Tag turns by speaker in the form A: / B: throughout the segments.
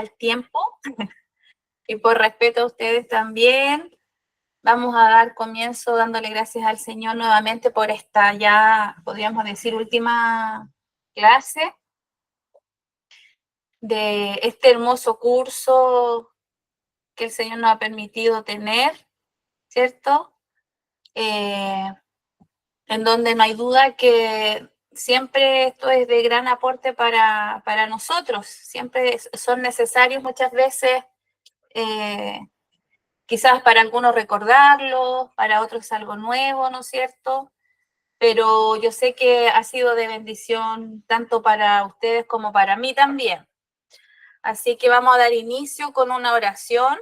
A: el tiempo y por respeto a ustedes también, vamos a dar comienzo dándole gracias al Señor nuevamente por esta ya, podríamos decir, última clase de este hermoso curso que el Señor nos ha permitido tener, ¿cierto? En donde no hay duda que siempre esto es de gran aporte para nosotros, siempre son necesarios muchas veces, quizás para algunos recordarlo, para otros es algo nuevo, ¿no es cierto? Pero yo sé que ha sido de bendición tanto para ustedes como para mí también. Así que vamos a dar inicio con una oración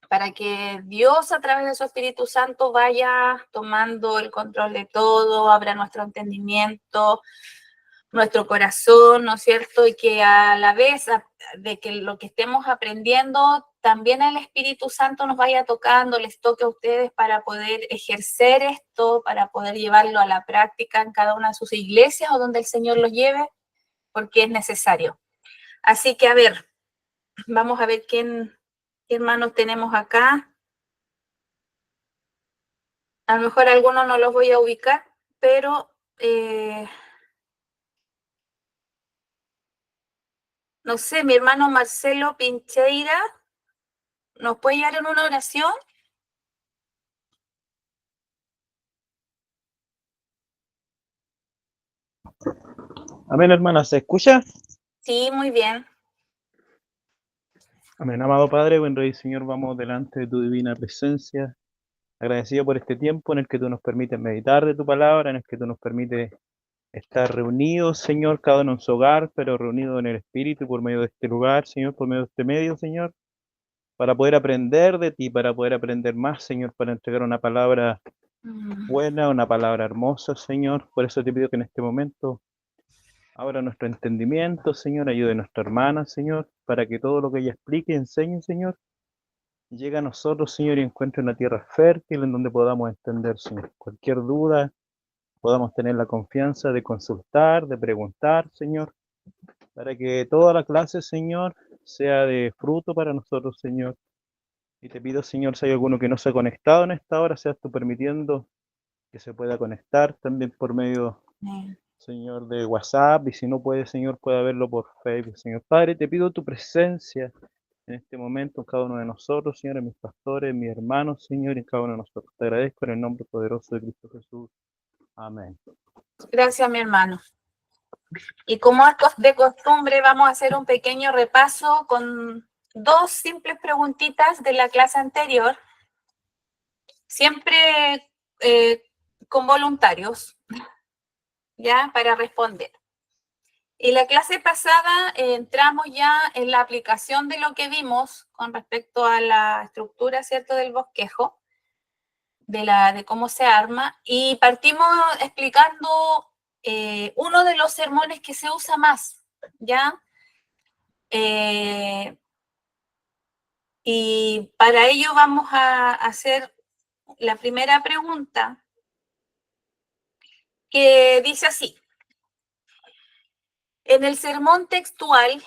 A: para que Dios a través de su Espíritu Santo vaya tomando el control de todo, abra nuestro entendimiento, nuestro corazón, ¿no es cierto? Y que a la vez de que lo que estemos aprendiendo, también el Espíritu Santo nos vaya tocando, les toque a ustedes para poder ejercer esto, para poder llevarlo a la práctica en cada una de sus iglesias o donde el Señor los lleve, porque es necesario. Así que, a ver, vamos a ver qué hermanos tenemos acá. A lo mejor algunos no los voy a ubicar, pero no sé, mi hermano Marcelo Pincheira, ¿nos puede llevar en una oración?
B: Amén, hermana, ¿se escucha?
A: Sí, muy bien.
B: Amén, amado Padre, buen Rey, Señor, vamos delante de tu divina presencia, agradecido por este tiempo en el que tú nos permites meditar de tu palabra, en el que tú nos permites estar reunidos, Señor, cada uno en su hogar, pero reunidos en el Espíritu por medio de este lugar, Señor, por medio de este medio, Señor, para poder aprender de ti, para poder aprender más, Señor, para entregar una palabra buena, una palabra hermosa, Señor. Por eso te pido que en este momento abra nuestro entendimiento, Señor, ayude a nuestra hermana, Señor, para que todo lo que ella explique y enseñe, Señor, llegue a nosotros, Señor, y encuentre una tierra fértil en donde podamos entender, Señor. Cualquier duda, podamos tener la confianza de consultar, de preguntar, Señor, para que toda la clase, Señor, sea de fruto para nosotros, Señor. Y te pido, Señor, si hay alguno que no se ha conectado en esta hora, seas tú permitiendo que se pueda conectar también por medio, Señor, de WhatsApp, y si no puede, Señor, pueda verlo por Facebook. Señor Padre, te pido tu presencia en este momento en cada uno de nosotros, Señor, en mis pastores, en mis hermanos, Señor, y en cada uno de nosotros. Te agradezco en el nombre poderoso de Cristo Jesús. Amén.
A: Gracias, mi hermano. Y como es de costumbre, vamos a hacer un pequeño repaso con dos simples preguntitas de la clase anterior, siempre con voluntarios, ¿ya? Para responder. Y la clase pasada entramos ya en la aplicación de lo que vimos con respecto a la estructura, ¿cierto?, del bosquejo, de cómo se arma, y partimos explicando uno de los sermones que se usa más, ¿ya? Y para ello vamos a hacer la primera pregunta, que dice así: en el sermón textual,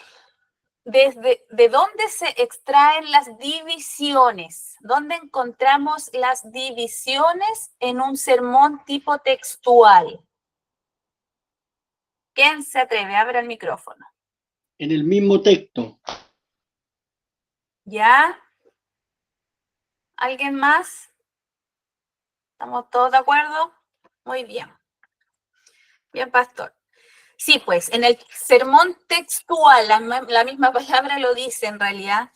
A: ¿de dónde se extraen las divisiones? ¿Dónde encontramos las divisiones en un sermón tipo textual? ¿Quién se atreve? Abra el micrófono.
C: En el mismo texto.
A: ¿Ya? ¿Alguien más? ¿Estamos todos de acuerdo? Muy bien. Bien, pastor. Sí, pues, en el sermón textual, la misma palabra lo dice en realidad,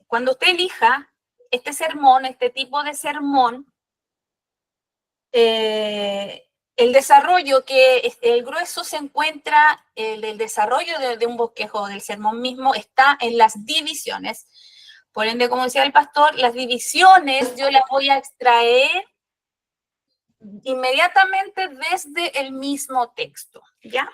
A: cuando usted elija este sermón, este tipo de sermón, el desarrollo, el grueso se encuentra, el desarrollo de un bosquejo del sermón mismo está en las divisiones. Por ende, como decía el pastor, las divisiones yo las voy a extraer inmediatamente desde el mismo texto, ¿ya?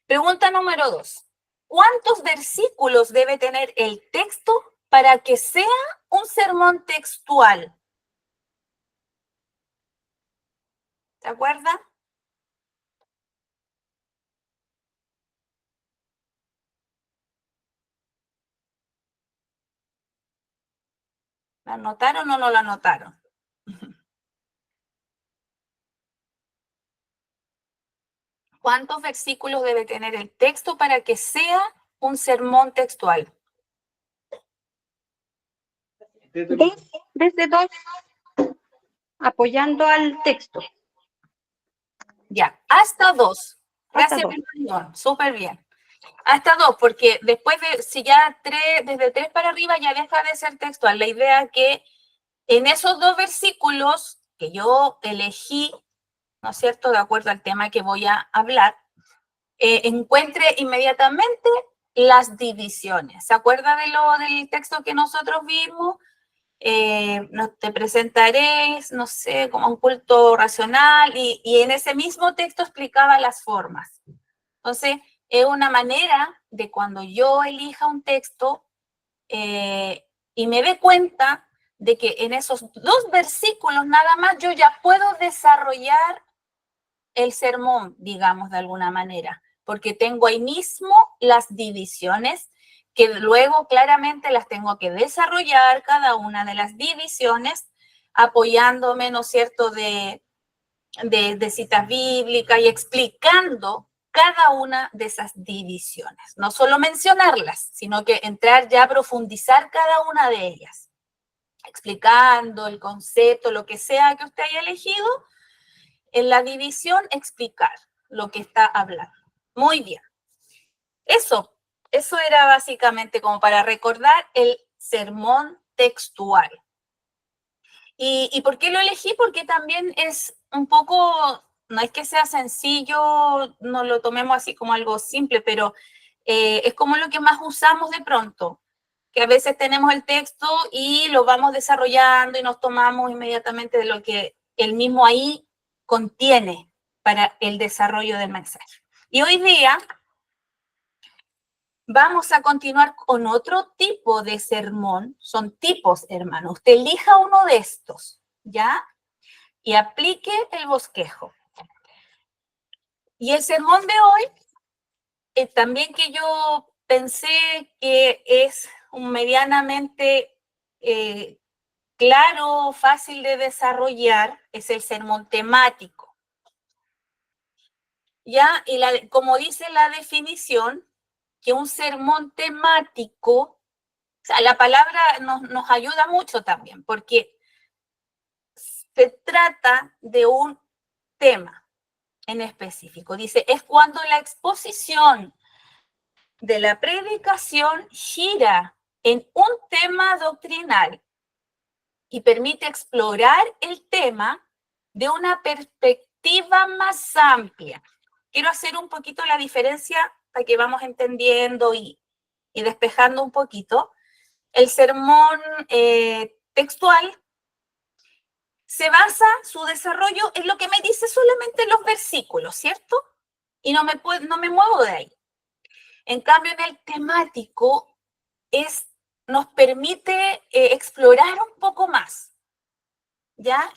A: Pregunta número 2. ¿Cuántos versículos debe tener el texto para que sea un sermón textual? ¿Se acuerdan? ¿La anotaron o no la anotaron? ¿Cuántos versículos debe tener el texto para que sea un sermón textual?
D: Desde dos, apoyando al texto.
A: Ya, hasta 2.
D: Hasta
A: Gracias,
D: 2.
A: León, súper bien. Hasta 2, porque después de, si ya 3, desde 3 para arriba ya deja de ser textual. La idea es que en esos 2 versículos que yo elegí, ¿no es cierto?, de acuerdo al tema que voy a hablar, encuentre inmediatamente las divisiones. ¿Se acuerda del texto que nosotros vimos? No te presentaré, no sé, como un culto racional, y en ese mismo texto explicaba las formas. Entonces, es una manera de cuando yo elija un texto y me dé cuenta de que en esos 2 versículos nada más yo ya puedo desarrollar el sermón, digamos, de alguna manera, porque tengo ahí mismo las divisiones que luego claramente las tengo que desarrollar, cada una de las divisiones, apoyándome, ¿no es cierto?, de citas bíblicas y explicando cada una de esas divisiones. No solo mencionarlas, sino que entrar ya a profundizar cada una de ellas, explicando el concepto, lo que sea que usted haya elegido, en la división explicar lo que está hablando. Muy bien. Eso era básicamente como para recordar el sermón textual. ¿Y por qué lo elegí? Porque también es un poco, no es que sea sencillo, no lo tomemos así como algo simple, pero es como lo que más usamos de pronto, que a veces tenemos el texto y lo vamos desarrollando y nos tomamos inmediatamente de lo que el mismo ahí contiene para el desarrollo del mensaje. Y hoy día vamos a continuar con otro tipo de sermón. Son tipos, hermano. Usted elija uno de estos, ¿ya? Y aplique el bosquejo. Y el sermón de hoy, también que yo pensé que es un medianamente claro, fácil de desarrollar, es el sermón temático. ¿Ya? Y como dice la definición, que un sermón temático, o sea, la palabra nos ayuda mucho también, porque se trata de un tema en específico. Dice, es cuando la exposición de la predicación gira en un tema doctrinal y permite explorar el tema de una perspectiva más amplia. Quiero hacer un poquito la diferencia para que vamos entendiendo y despejando un poquito. El sermón textual se basa su desarrollo en lo que me dice solamente los versículos, ¿cierto? Y no me muevo de ahí. En cambio, en el temático nos permite explorar un poco más, ¿ya?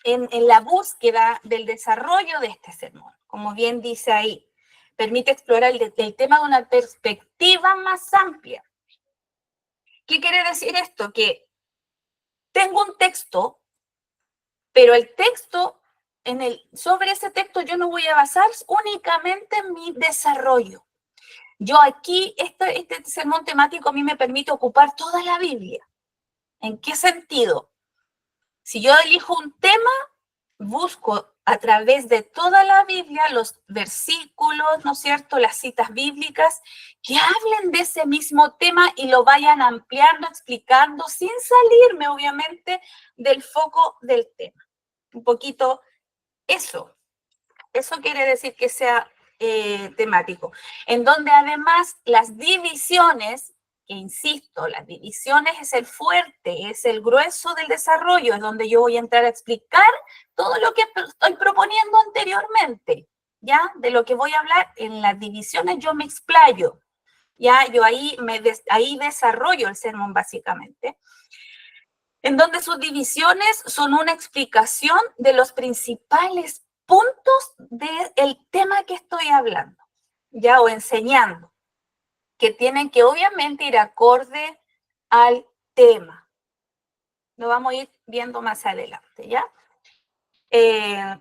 A: En la búsqueda del desarrollo de este sermón, como bien dice ahí, permite explorar el tema de una perspectiva más amplia. ¿Qué quiere decir esto? Que tengo un texto, pero el texto, sobre ese texto yo no voy a basar únicamente en mi desarrollo. Yo aquí, este sermón temático a mí me permite ocupar toda la Biblia. ¿En qué sentido? Si yo elijo un tema, busco a través de toda la Biblia los versículos, ¿no es cierto?, las citas bíblicas que hablen de ese mismo tema y lo vayan ampliando, explicando, sin salirme, obviamente, del foco del tema. Un poquito eso. Eso quiere decir que sea temático. En donde además las divisiones, que insisto, las divisiones es el fuerte, es el grueso del desarrollo, es donde yo voy a entrar a explicar todo lo que estoy proponiendo anteriormente, ¿ya? De lo que voy a hablar, en las divisiones yo me explayo, ¿ya? Yo ahí desarrollo el sermón básicamente, en donde sus divisiones son una explicación de los principales puntos del tema que estoy hablando, ¿ya? O enseñando, que tienen que obviamente ir acorde al tema, Lo vamos a ir viendo más adelante, ¿ya?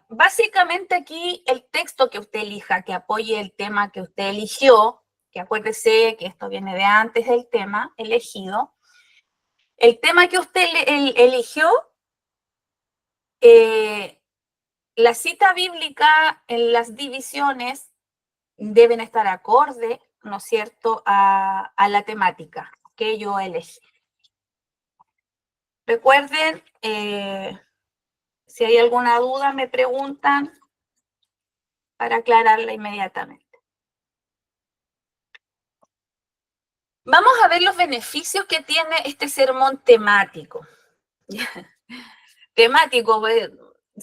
A: Básicamente aquí el texto que usted elija, que apoye el tema que usted eligió, que acuérdese que esto viene de antes del tema elegido, el tema que usted eligió, la cita bíblica en las divisiones deben estar acorde, ¿no es cierto?, a la temática que yo elegí. Recuerden, si hay alguna duda me preguntan para aclararla inmediatamente. Vamos a ver los beneficios que tiene este sermón temático. Temático,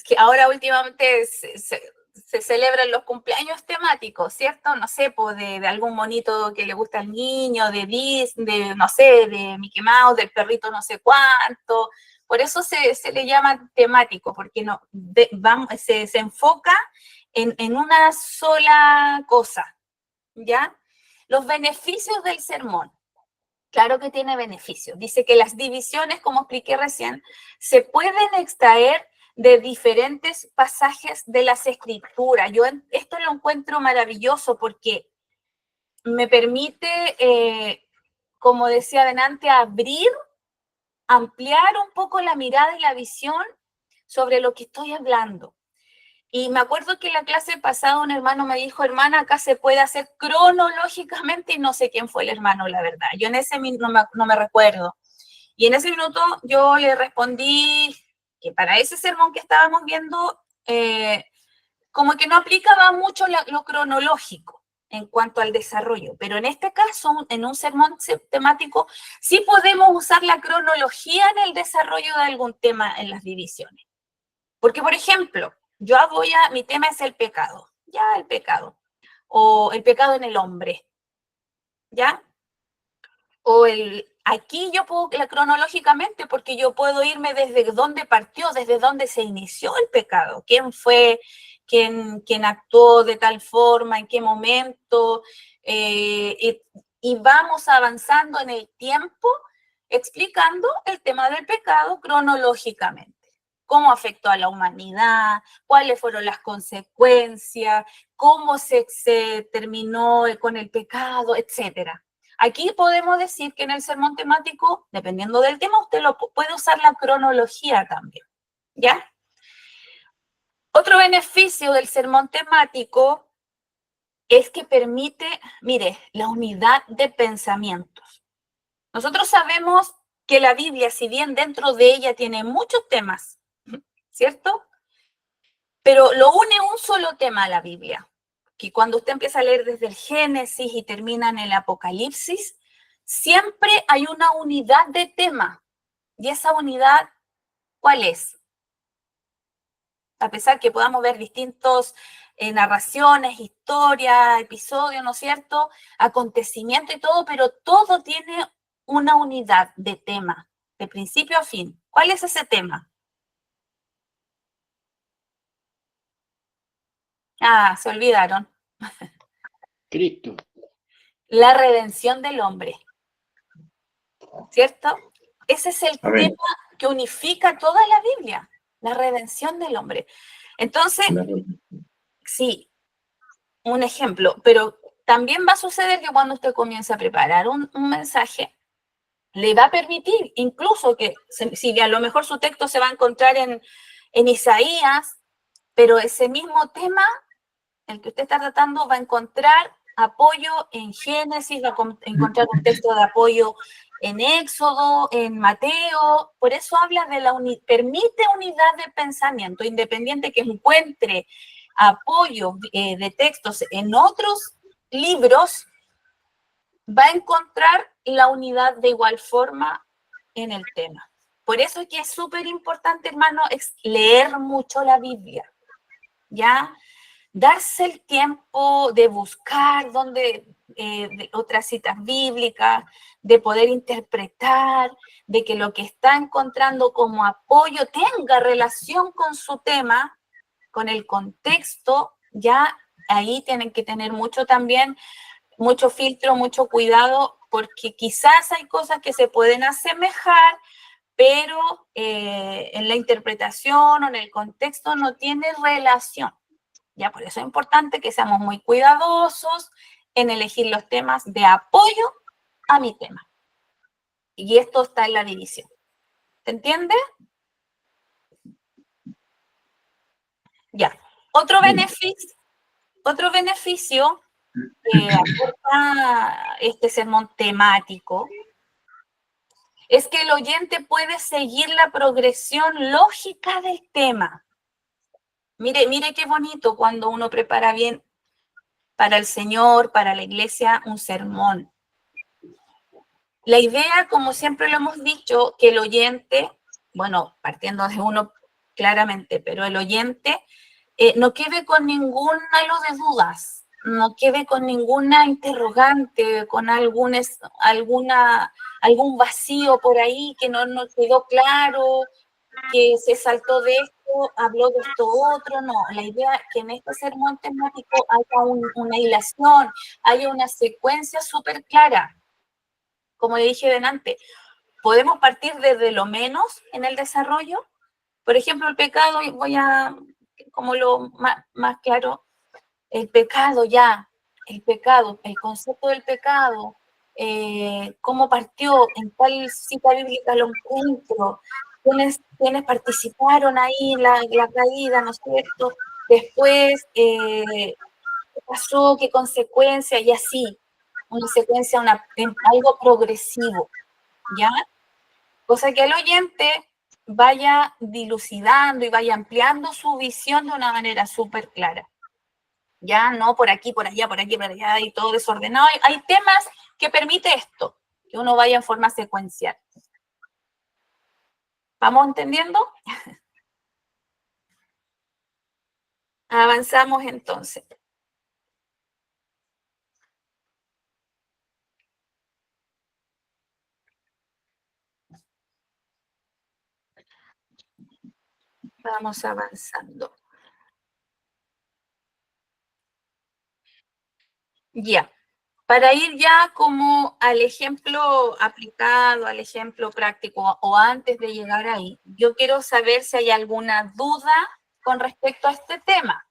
A: que ahora últimamente se celebran los cumpleaños temáticos, ¿cierto? No sé, pues de algún monito que le gusta al niño, de Disney, no sé, de Mickey Mouse, del perrito no sé cuánto. Por eso se le llama temático, porque no, se enfoca en una sola cosa, ¿ya? Los beneficios del sermón. Claro que tiene beneficios. Dice que las divisiones, como expliqué recién, se pueden extraer de diferentes pasajes de las Escrituras. Yo esto lo encuentro maravilloso porque me permite, como decía adelante, ampliar un poco la mirada y la visión sobre lo que estoy hablando. Y me acuerdo que en la clase pasada un hermano me dijo, hermana, acá se puede hacer cronológicamente, y no sé quién fue el hermano, la verdad. Yo en ese minuto no me recuerdo. Y en ese minuto yo le respondí que para ese sermón que estábamos viendo, como que no aplicaba mucho lo cronológico en cuanto al desarrollo. Pero en este caso, en un sermón temático, sí podemos usar la cronología en el desarrollo de algún tema en las divisiones. Porque, por ejemplo, mi tema es el pecado, ya el pecado, o el pecado en el hombre, ¿ya? O aquí yo puedo, cronológicamente, porque yo puedo irme desde dónde partió, desde dónde se inició el pecado, quién fue, quién actuó de tal forma, en qué momento, y vamos avanzando en el tiempo explicando el tema del pecado cronológicamente. Cómo afectó a la humanidad, cuáles fueron las consecuencias, cómo se terminó con el pecado, etcétera. Aquí podemos decir que en el sermón temático, dependiendo del tema, usted puede usar la cronología también, ¿ya? Otro beneficio del sermón temático es que permite, mire, la unidad de pensamientos. Nosotros sabemos que la Biblia, si bien dentro de ella tiene muchos temas, ¿cierto? Pero lo une un solo tema a la Biblia, que cuando usted empieza a leer desde el Génesis y termina en el Apocalipsis, siempre hay una unidad de tema. ¿Y esa unidad cuál es? A pesar que podamos ver distintos narraciones, historias, episodios, ¿no es cierto? Acontecimientos y todo, pero todo tiene una unidad de tema, de principio a fin. ¿Cuál es ese tema? Ah, se olvidaron.
C: Cristo.
A: La redención del hombre, ¿cierto? Ese es el tema que unifica toda la Biblia, la redención del hombre. Entonces, sí, un ejemplo, pero también va a suceder que cuando usted comience a preparar un mensaje, le va a permitir incluso que, si a lo mejor su texto se va a encontrar en Isaías, pero ese mismo tema, el que usted está tratando, va a encontrar apoyo en Génesis, va a encontrar un texto de apoyo en Éxodo, en Mateo. Por eso habla de permite unidad de pensamiento, independiente que encuentre apoyo de textos en otros libros, va a encontrar la unidad de igual forma en el tema. Por eso es que es súper importante, hermano, es leer mucho la Biblia, ¿ya? Darse el tiempo de buscar de otras citas bíblicas, de poder interpretar, de que lo que está encontrando como apoyo tenga relación con su tema, con el contexto. Ya ahí tienen que tener mucho filtro, mucho cuidado, porque quizás hay cosas que se pueden asemejar, pero en la interpretación o en el contexto no tiene relación. Ya, por eso es importante que seamos muy cuidadosos en elegir los temas de apoyo a mi tema. Y esto está en la división. ¿Se entiende? Ya. Otro beneficio que aporta este sermón temático es que el oyente puede seguir la progresión lógica del tema. Mire qué bonito cuando uno prepara bien para el Señor, para la iglesia, un sermón. La idea, como siempre lo hemos dicho, que el oyente, bueno, partiendo de uno claramente, pero el oyente no quede con ningún halo de dudas, no quede con ninguna interrogante, con algún vacío por ahí que no quedó claro, que se saltó de esto, habló de esto otro. No, la idea es que en este sermón temático haya una hilación, haya una secuencia súper clara. Como le dije delante, podemos partir desde lo menos en el desarrollo. Por ejemplo, el pecado, voy a, como lo más claro, el pecado, el concepto del pecado, cómo partió, en cuál cita bíblica lo encuentro, quiénes participaron ahí en la caída, ¿no es cierto? Después, ¿qué pasó? ¿Qué consecuencia? Y así, una secuencia, algo progresivo, ¿ya? Cosa que el oyente vaya dilucidando y vaya ampliando su visión de una manera súper clara. Ya no por aquí, por allá, por aquí, por allá, y todo desordenado. Hay temas que permite esto, que uno vaya en forma secuencial. ¿Vamos entendiendo? Avanzamos entonces. Vamos avanzando. Ya. Para ir ya como al ejemplo aplicado, al ejemplo práctico, o antes de llegar ahí, yo quiero saber si hay alguna duda con respecto a este tema.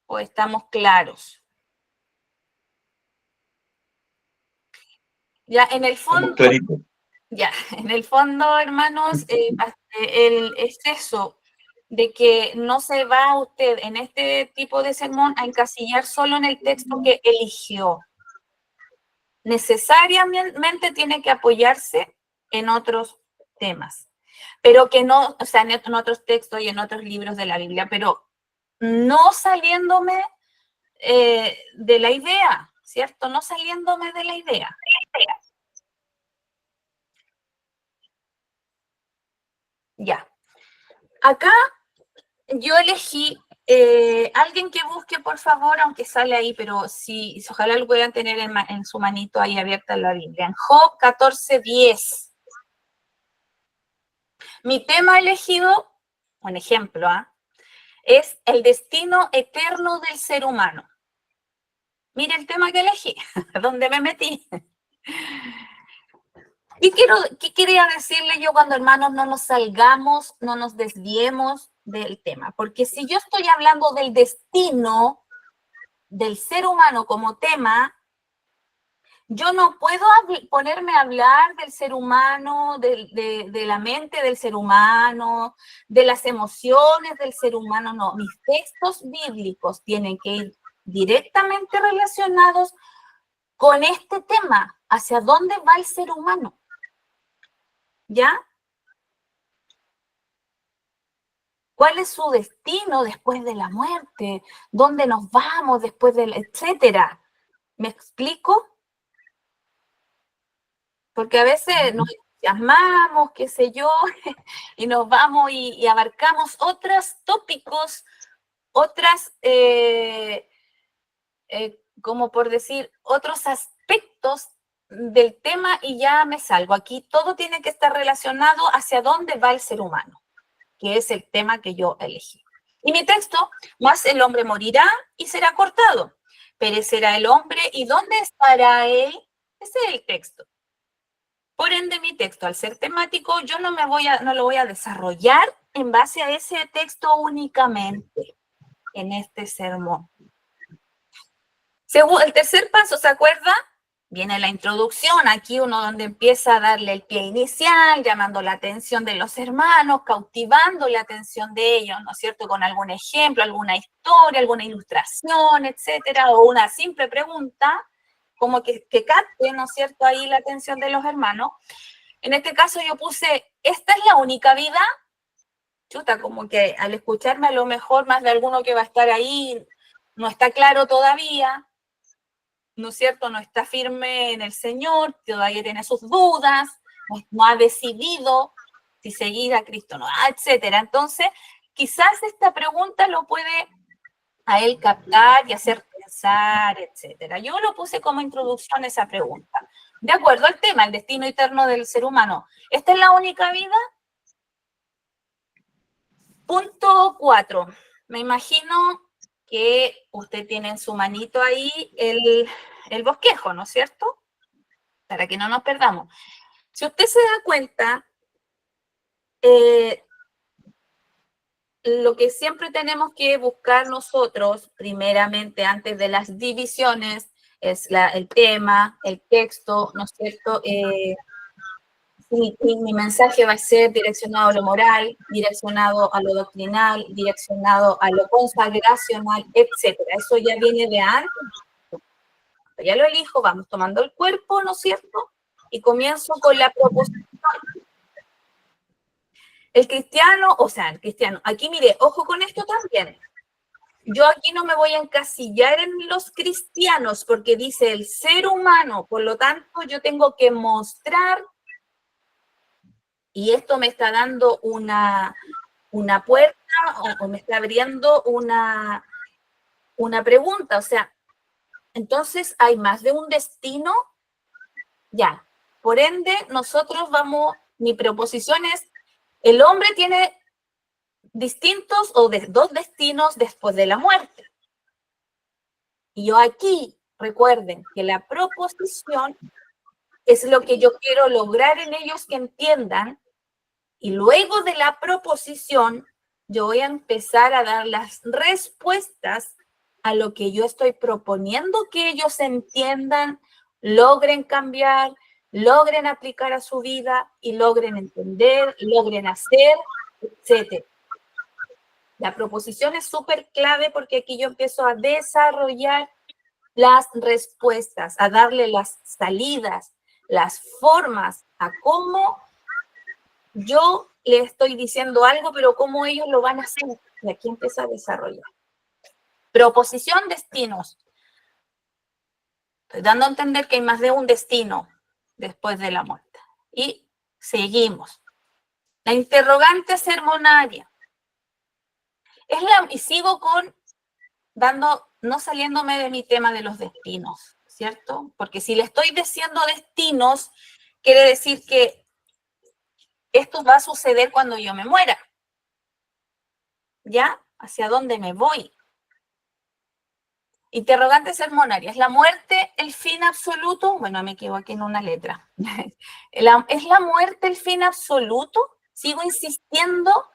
A: ¿O estamos claros? Ya, en el fondo, hermanos, es eso, de que no se va usted en este tipo de sermón a encasillar solo en el texto que eligió. Necesariamente tiene que apoyarse en otros temas, pero que no, o sea, en otros textos y en otros libros de la Biblia, pero no saliéndome de la idea, ¿cierto? No saliéndome de la idea. Ya. Acá yo elegí alguien que busque, por favor, aunque sale ahí, pero sí, ojalá lo puedan tener en su manito ahí abierta en la Biblia. En Job 14:10. Mi tema elegido, un ejemplo, es el destino eterno del ser humano. Mire el tema que elegí, donde me metí. ¿Qué quería decirle yo cuando, hermanos, no nos salgamos, no nos desviemos del tema? Porque si yo estoy hablando del destino del ser humano como tema, yo no puedo ponerme a hablar del ser humano, de la mente del ser humano, de las emociones del ser humano, no. Mis textos bíblicos tienen que ir directamente relacionados con este tema, hacia dónde va el ser humano. ¿Ya? ¿Cuál es su destino después de la muerte? ¿Dónde nos vamos después del etcétera? ¿Me explico? Porque a veces nos entusiasmamos, qué sé yo, y nos vamos y abarcamos otros tópicos, otras, como por decir, otros aspectos del tema y ya me salgo. Aquí todo tiene que estar relacionado hacia dónde va el ser humano, que es el tema que yo elegí. Y mi texto, más el hombre morirá y será cortado. Perecerá el hombre y ¿dónde estará él? Ese es el texto. Por ende, mi texto, al ser temático, yo no lo voy a desarrollar en base a ese texto únicamente en este sermón. El tercer paso, ¿se acuerda? Viene la introducción, aquí uno donde empieza a darle el pie inicial, llamando la atención de los hermanos, cautivando la atención de ellos, ¿no es cierto? Con algún ejemplo, alguna historia, alguna ilustración, etcétera, o una simple pregunta, como que capte, ¿no es cierto?, ahí la atención de los hermanos. En este caso yo puse, ¿esta es la única vida? Chuta, como que al escucharme a lo mejor más de alguno que va a estar ahí no está claro todavía, ¿no es cierto? No está firme en el Señor, todavía tiene sus dudas, no ha decidido si seguir a Cristo o no, etcétera. Entonces, quizás esta pregunta lo puede a él captar y hacer pensar, etcétera. Yo lo puse como introducción a esa pregunta. De acuerdo al tema, el destino eterno del ser humano. ¿Esta es la única vida? Punto 4. Me imagino que usted tiene en su manito ahí el bosquejo, ¿no es cierto? Para que no nos perdamos. Si usted se da cuenta, lo que siempre tenemos que buscar nosotros, primeramente, antes de las divisiones, es el tema, el texto, ¿no es cierto? Mi mensaje va a ser direccionado a lo moral, direccionado a lo doctrinal, direccionado a lo consagracional, etcétera. Eso ya viene de antes. Ya lo elijo, vamos tomando el cuerpo, ¿no es cierto? Y comienzo con la proposición. El cristiano, aquí mire, ojo con esto también. Yo aquí no me voy a encasillar en los cristianos porque dice el ser humano, por lo tanto yo tengo que mostrar, y esto me está dando una puerta o me está abriendo una pregunta, o sea, entonces hay más de un destino, ya. Por ende, nosotros mi proposición es, el hombre tiene distintos o dos destinos después de la muerte. Y yo aquí, recuerden que la proposición es lo que yo quiero lograr en ellos que entiendan, y luego de la proposición yo voy a empezar a dar las respuestas a lo que yo estoy proponiendo que ellos entiendan, logren cambiar, logren aplicar a su vida y logren entender, logren hacer, etc. La proposición es súper clave porque aquí yo empiezo a desarrollar las respuestas, a darle las salidas, las formas, a cómo yo le estoy diciendo algo, pero cómo ellos lo van a hacer. Y aquí empieza a desarrollar. Proposición, destinos. Estoy dando a entender que hay más de un destino después de la muerte. Y seguimos. La interrogante sermonaria. Y sigo no saliéndome de mi tema de los destinos, ¿cierto? Porque si le estoy diciendo destinos, quiere decir que esto va a suceder cuando yo me muera. ¿Ya? ¿Hacia dónde me voy? Interrogante sermonaria. ¿Es la muerte el fin absoluto? Bueno, me equivoqué en una letra. ¿Es la muerte el fin absoluto? ¿Sigo insistiendo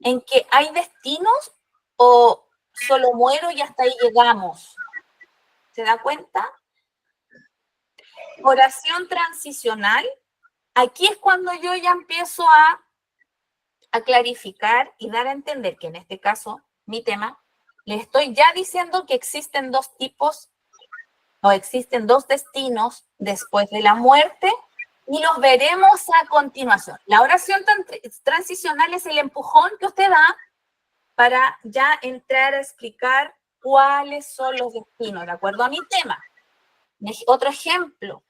A: en que hay destinos o solo muero y hasta ahí llegamos? ¿Se da cuenta? Oración transicional. Aquí es cuando yo ya empiezo a clarificar y dar a entender que en este caso, mi tema, le estoy ya diciendo que existen dos tipos o existen dos destinos después de la muerte y los veremos a continuación. La oración transicional es el empujón que usted da para ya entrar a explicar cuáles son los destinos, de acuerdo a mi tema. Otro ejemplo,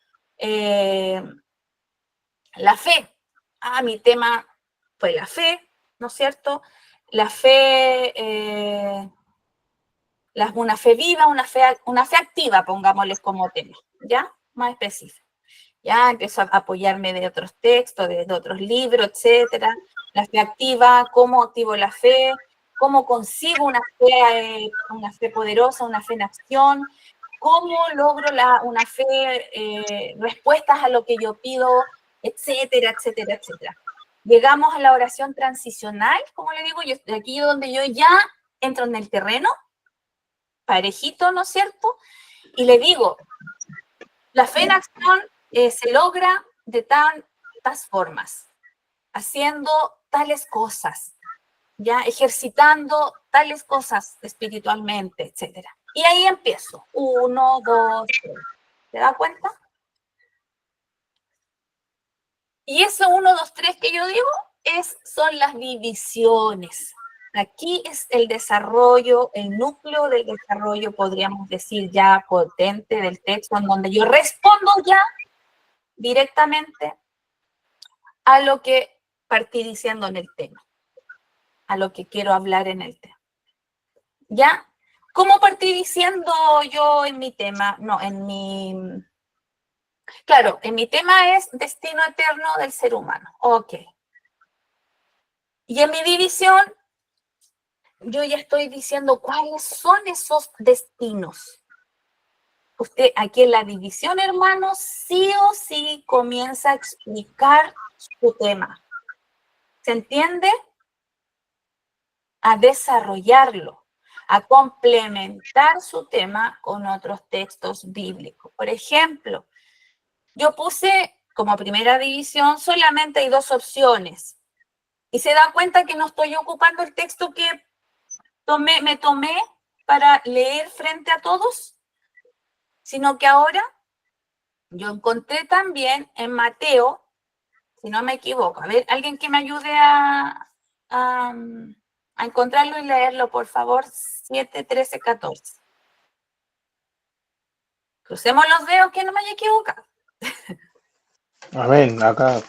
A: la fe. Mi tema fue la fe, ¿no es cierto? La fe, una fe viva, una fe activa, pongámosles como tema, ¿ya? Más específico. Ya empiezo a apoyarme de otros textos, de otros libros, etcétera. La fe activa, cómo activo la fe, cómo consigo una fe poderosa, una fe en acción, cómo logro una fe, respuestas a lo que yo pido etcétera, etcétera, etcétera. Llegamos a la oración transicional, como le digo, yo, aquí donde yo ya entro en el terreno, parejito, ¿no es cierto? Y le digo, la fe en acción se logra de tantas formas, haciendo tales cosas, ya ejercitando tales cosas espiritualmente, etcétera. Y ahí empiezo. 1, 2, 3. ¿Se da cuenta? Y eso 1, 2, 3 que yo digo son las divisiones. Aquí es el desarrollo, el núcleo del desarrollo, podríamos decir ya potente del texto, en donde yo respondo ya directamente a lo que partí diciendo en el tema, a lo que quiero hablar en el tema. ¿Ya? ¿Cómo partí diciendo yo en mi tema? No, claro, en mi tema es destino eterno del ser humano. Ok. Y en mi división, yo ya estoy diciendo cuáles son esos destinos. Usted aquí en la división, hermanos, sí o sí comienza a explicar su tema. ¿Se entiende? A desarrollarlo, a complementar su tema con otros textos bíblicos. Por ejemplo, yo puse como primera división solamente hay 2 opciones. Y se da cuenta que no estoy ocupando el texto que me tomé para leer frente a todos, sino que ahora yo encontré también en Mateo, si no me equivoco, a ver, alguien que me ayude a encontrarlo y leerlo, por favor, 7, 13, 14. Crucemos los dedos que no me haya equivocado.
D: Amén. Acá,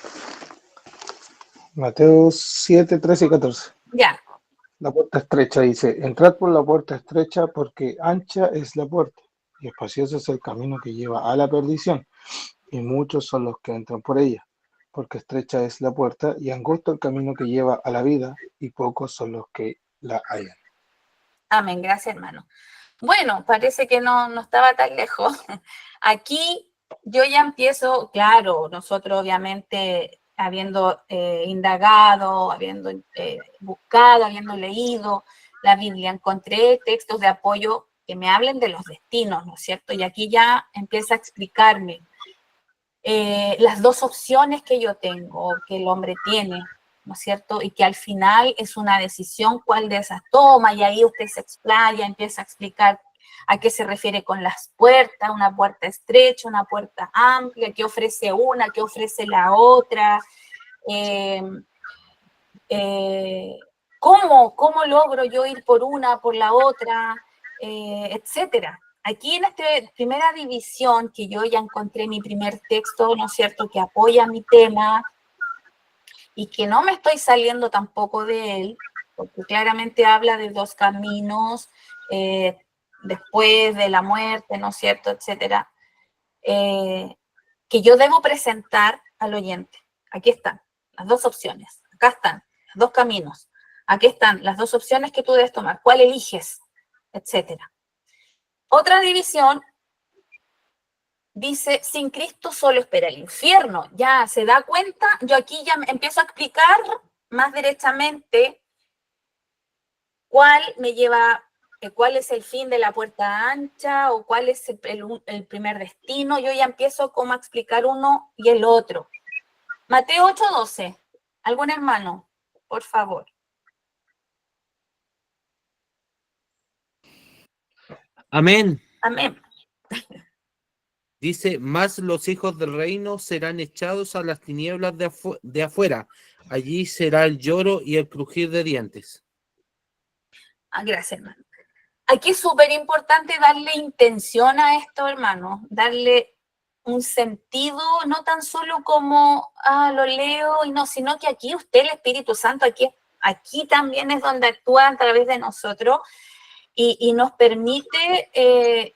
D: Mateo 7, 13 y 14.
A: Ya,
D: La puerta estrecha dice, entrad por la puerta estrecha porque ancha es la puerta y espacioso es el camino que lleva a la perdición y muchos son los que entran por ella, porque estrecha es la puerta y angosto el camino que lleva a la vida y pocos son los que la hallan.
A: amén, gracias hermano. Bueno, parece que no estaba tan lejos. Aquí yo ya empiezo, claro, nosotros obviamente habiendo indagado, habiendo buscado, habiendo leído la Biblia, encontré textos de apoyo que me hablen de los destinos, ¿no es cierto? Y aquí ya empieza a explicarme las 2 opciones que yo tengo, que el hombre tiene, ¿no es cierto? Y que al final es una decisión cuál de esas toma, y ahí usted se explaya, empieza a explicar a qué se refiere con las puertas, una puerta estrecha, una puerta amplia, qué ofrece una, qué ofrece la otra, ¿cómo logro yo ir por una, por la otra, etcétera. Aquí en esta primera división, que yo ya encontré mi primer texto, ¿no es cierto?, que apoya mi tema y que no me estoy saliendo tampoco de él, porque claramente habla de 2 caminos, después de la muerte, ¿no es cierto?, etcétera, que yo debo presentar al oyente. Aquí están las 2 opciones, acá están los 2 caminos, aquí están las 2 opciones que tú debes tomar, ¿cuál eliges?, etcétera. Otra división dice, sin Cristo solo espera el infierno. Ya se da cuenta, yo aquí ya empiezo a explicar más derechamente cuál me lleva, cuál es el fin de la puerta ancha o cuál es el primer destino. Yo ya empiezo como a explicar uno y el otro. Mateo 8:12. ¿Algún hermano? Por favor.
E: Amén.
A: Amén.
E: Dice, más los hijos del reino serán echados a las tinieblas de afuera. Allí será el lloro y el crujir de dientes.
A: Gracias, hermano. Aquí es súper importante darle intención a esto, hermano, darle un sentido, no tan solo como, lo leo y no, sino que aquí usted, el Espíritu Santo, aquí también es donde actúa a través de nosotros y nos permite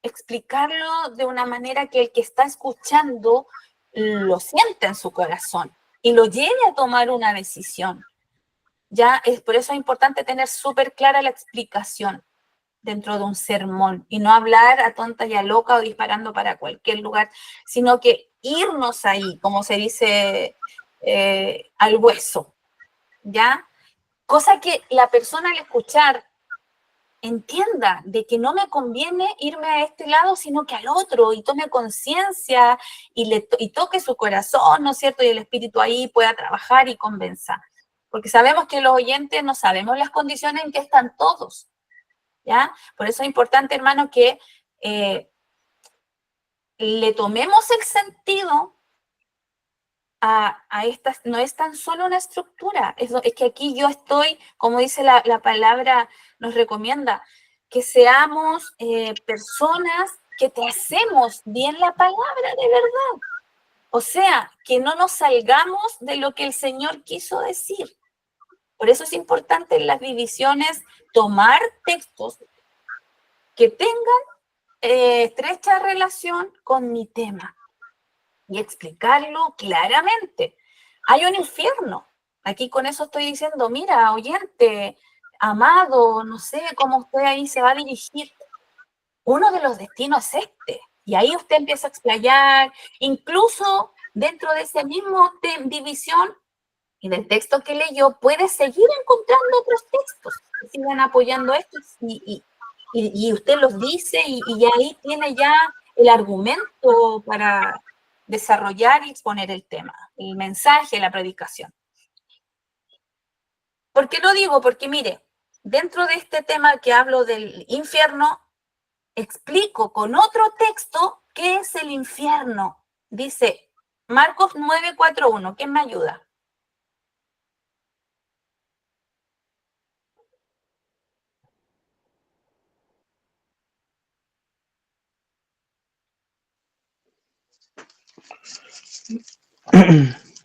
A: explicarlo de una manera que el que está escuchando lo siente en su corazón y lo lleve a tomar una decisión. Ya es por eso es importante tener súper clara la explicación. dentro de un sermón y no hablar a tonta y a loca o disparando para cualquier lugar, sino que irnos ahí, como se dice, al hueso, ¿ya? Cosa que la persona al escuchar entienda de que no me conviene irme a este lado, sino que al otro, y tome conciencia y toque su corazón, ¿no es cierto? Y el espíritu ahí pueda trabajar y convencer. Porque sabemos que los oyentes no sabemos las condiciones en que están todos, ¿ya? Por eso es importante, hermano, que le tomemos el sentido a estas, no es tan solo una estructura, es que aquí yo estoy, como dice la palabra, nos recomienda, que seamos personas que tracemos bien la palabra de verdad. O sea, que no nos salgamos de lo que el Señor quiso decir. Por eso es importante en las divisiones tomar textos que tengan estrecha relación con mi tema y explicarlo claramente. Hay un infierno. Aquí con eso estoy diciendo, mira, oyente, amado, no sé cómo usted ahí se va a dirigir. Uno de los destinos es este. Y ahí usted empieza a explayar, incluso dentro de ese mismo división y del texto que leyó, puede seguir encontrando otros textos que sigan apoyando esto y usted los dice y ahí tiene ya el argumento para desarrollar y exponer el tema, el mensaje, la predicación. ¿Por qué lo digo? Porque mire, dentro de este tema que hablo del infierno, explico con otro texto qué es el infierno. Dice Marcos 9:41. ¿Quién me ayuda?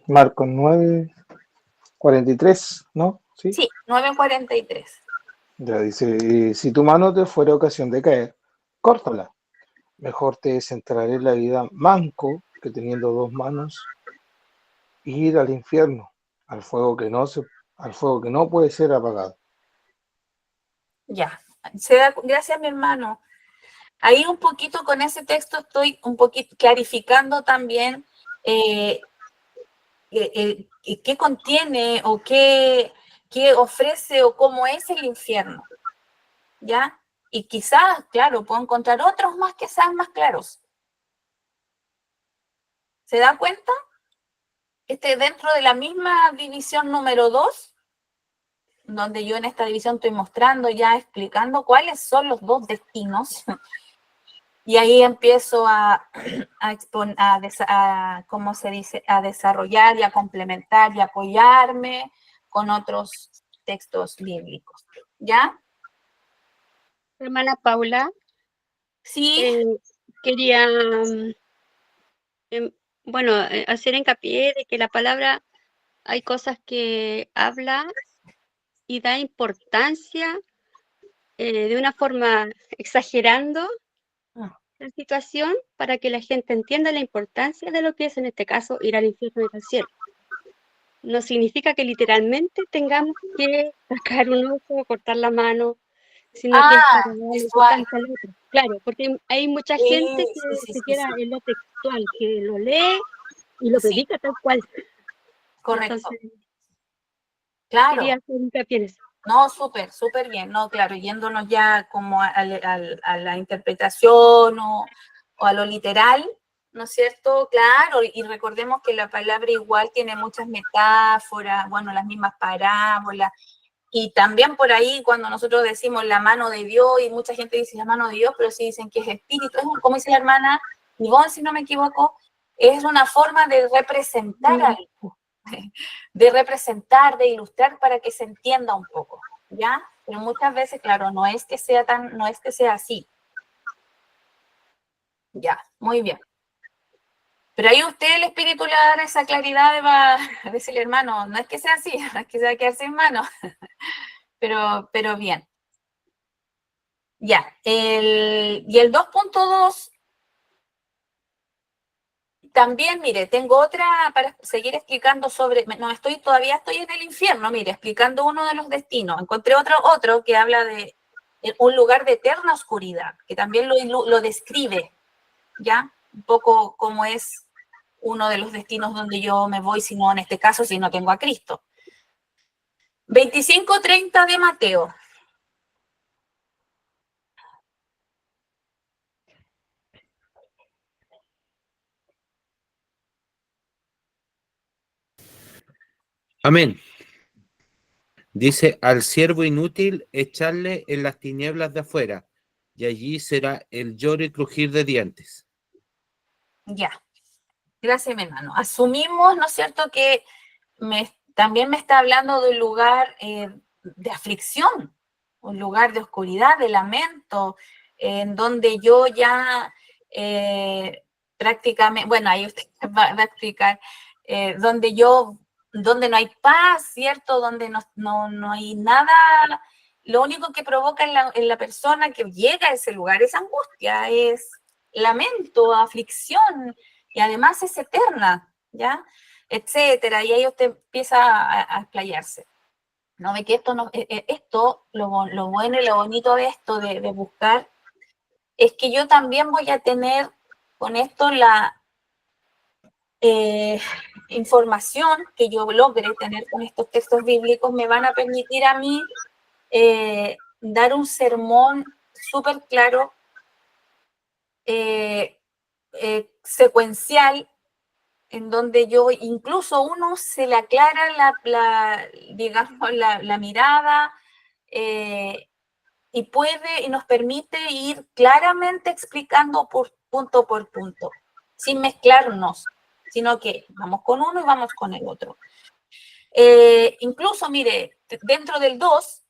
D: Marcos 9:43, ¿no? Sí.
A: Sí, 9:43.
D: Ya dice, si tu mano te fuera ocasión de caer, córtala. Mejor te es entrar en la vida manco que teniendo dos manos ir al infierno, al fuego que no puede ser apagado.
A: Ya, gracias mi hermano. Ahí un poquito con ese texto estoy un poquito clarificando también qué contiene o qué ofrece o cómo es el infierno, ¿ya? Y quizás, claro, puedo encontrar otros más que sean más claros. ¿Se da cuenta? Dentro de la misma división número 2, donde yo en esta división estoy mostrando ya, explicando cuáles son los dos destinos, y ahí empiezo ¿cómo se dice? A desarrollar y a complementar y apoyarme con otros textos bíblicos, ¿ya?
F: Hermana Paula,
A: Sí,
F: quería, bueno, hacer hincapié de que la palabra hay cosas que habla y da importancia de una forma exagerando la situación para que la gente entienda la importancia de lo que es en este caso ir al infierno y ir al cielo. No significa que literalmente tengamos que sacar un ojo o cortar la mano, sino que es para darle importancia al otro. Claro, porque hay mucha gente que se queda en lo textual, que lo lee y lo predica tal cual.
A: correcto.
F: Entonces,
A: Claro.
F: quería hacer hincapié en eso.
A: No, súper bien, no, claro, yéndonos ya como a la interpretación o a lo literal, ¿no es cierto? Claro, y recordemos que la palabra igual tiene muchas metáforas, bueno, las mismas parábolas, y también por ahí cuando nosotros decimos la mano de Dios, y mucha gente dice la mano de Dios, pero sí dicen que es espíritu, es como dice la hermana Ivonne, si no me equivoco, es una forma de representar algo. De representar, de ilustrar para que se entienda un poco, ¿ya? Pero muchas veces, claro, no es que sea así. Ya, muy bien. Pero ahí usted, el espíritu, le va a dar esa claridad de decirle, hermano, no es que sea así, no es que se va a quedar sin mano. Pero bien. Ya, y el 2.2 también, mire, tengo otra para seguir explicando sobre, no, todavía estoy en el infierno, mire, explicando uno de los destinos. Encontré otro que habla de un lugar de eterna oscuridad, que también lo describe, ¿ya? Un poco como es uno de los destinos donde yo me voy, si no, en este caso, si no tengo a Cristo. 25:30 de Mateo.
E: Amén. Dice, al siervo inútil echarle en las tinieblas de afuera, y allí será el lloro y crujir de dientes.
A: Ya. Gracias, mi hermano. Asumimos, ¿no es cierto?, que también me está hablando de un lugar de aflicción, un lugar de oscuridad, de lamento, en donde yo ya prácticamente, bueno, ahí usted va a explicar, donde no hay paz, ¿cierto? Donde no hay nada, lo único que provoca en la persona que llega a ese lugar es angustia, es lamento, aflicción, y además es eterna, ¿ya? Etcétera, y ahí usted empieza a explayarse. ¿No ve que esto, lo bueno y lo bonito de esto, de buscar, es que yo también voy a tener con esto la información que yo logre tener con estos textos bíblicos, me van a permitir a mí dar un sermón súper claro, secuencial, en donde yo incluso uno se le aclara digamos, la mirada y nos permite ir claramente explicando punto por punto, sin mezclarnos, sino que vamos con uno y vamos con el otro. Incluso, mire, dentro del 2,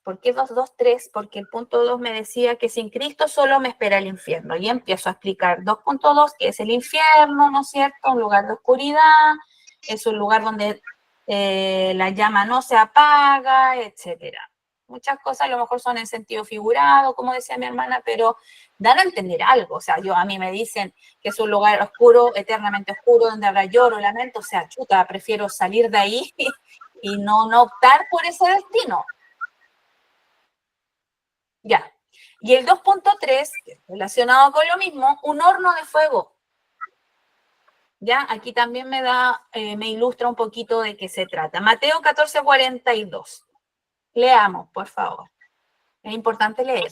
A: ¿por qué 2, 2, 3? Porque el punto 2 me decía que sin Cristo solo me espera el infierno. Y empiezo a explicar 2.2, que es el infierno, ¿no es cierto? Un lugar de oscuridad, es un lugar donde la llama no se apaga, etcétera. Muchas cosas a lo mejor son en sentido figurado, como decía mi hermana, pero dan a entender algo. O sea, a mí me dicen que es un lugar oscuro, eternamente oscuro, donde habrá lloro, lamento. O sea, chuta, prefiero salir de ahí y no optar por ese destino. Ya. Y el 2.3, relacionado con lo mismo, un horno de fuego. Ya, aquí también me ilustra un poquito de qué se trata. Mateo 14:42. Leamos, por favor. Es importante leer.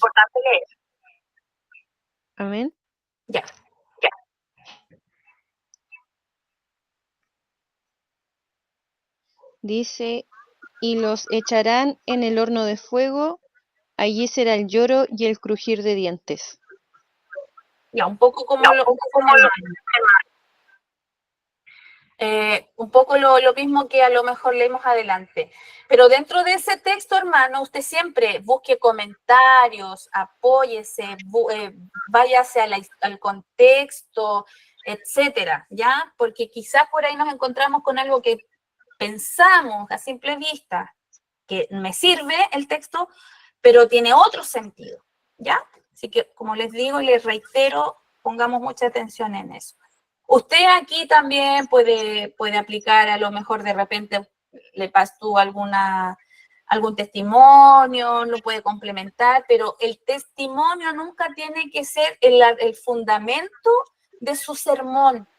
G: Amén.
A: Ya.
G: Dice, y los echarán en el horno de fuego, allí será el lloro y el crujir de dientes.
A: Ya, un poco como un poco lo mismo que a lo mejor leemos adelante. Pero dentro de ese texto, hermano, usted siempre busque comentarios, apóyese, váyase al contexto, etcétera, ¿ya? Porque quizás por ahí nos encontramos con algo que pensamos a simple vista, que me sirve el texto, pero tiene otro sentido, ¿ya? Así que, como les digo y les reitero, pongamos mucha atención en eso. Usted aquí también puede aplicar, a lo mejor de repente le pasas tú algún testimonio, lo puede complementar, pero el testimonio nunca tiene que ser el fundamento de su sermón.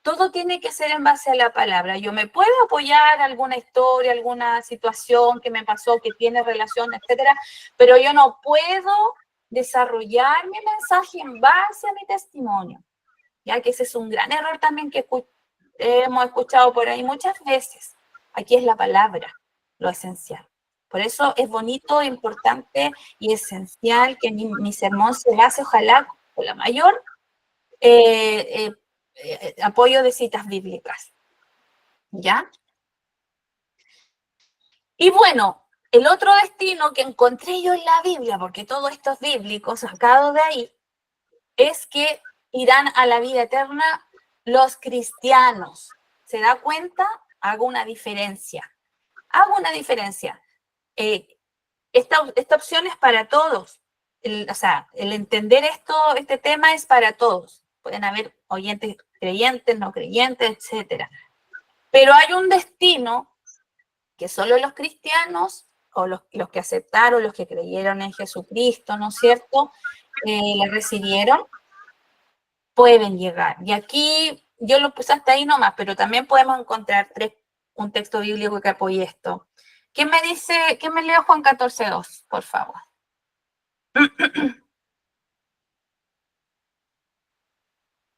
A: Todo tiene que ser en base a la palabra. Yo me puedo apoyar alguna historia, alguna situación que me pasó, que tiene relación, etcétera, pero yo no puedo desarrollar mi mensaje en base a mi testimonio. Ya que ese es un gran error también que hemos escuchado por ahí muchas veces. Aquí es la palabra, lo esencial. Por eso es bonito, importante y esencial que mi sermón se base, ojalá, con la mayor apoyo de citas bíblicas. ¿Ya? Y bueno, el otro destino que encontré yo en la Biblia, porque todo esto es bíblico, sacado de ahí, es que irán a la vida eterna los cristianos. ¿Se da cuenta? Hago una diferencia. Esta opción es para todos. El entender este tema es para todos. Pueden haber oyentes creyentes, no creyentes, etcétera. Pero hay un destino que solo los cristianos o los que aceptaron, los que creyeron en Jesucristo, ¿no es cierto? La recibieron, pueden llegar. Y aquí yo lo puse hasta ahí nomás, pero también podemos encontrar un texto bíblico que apoye esto. ¿Quién me dice, quién me leo Juan 14:2, por favor?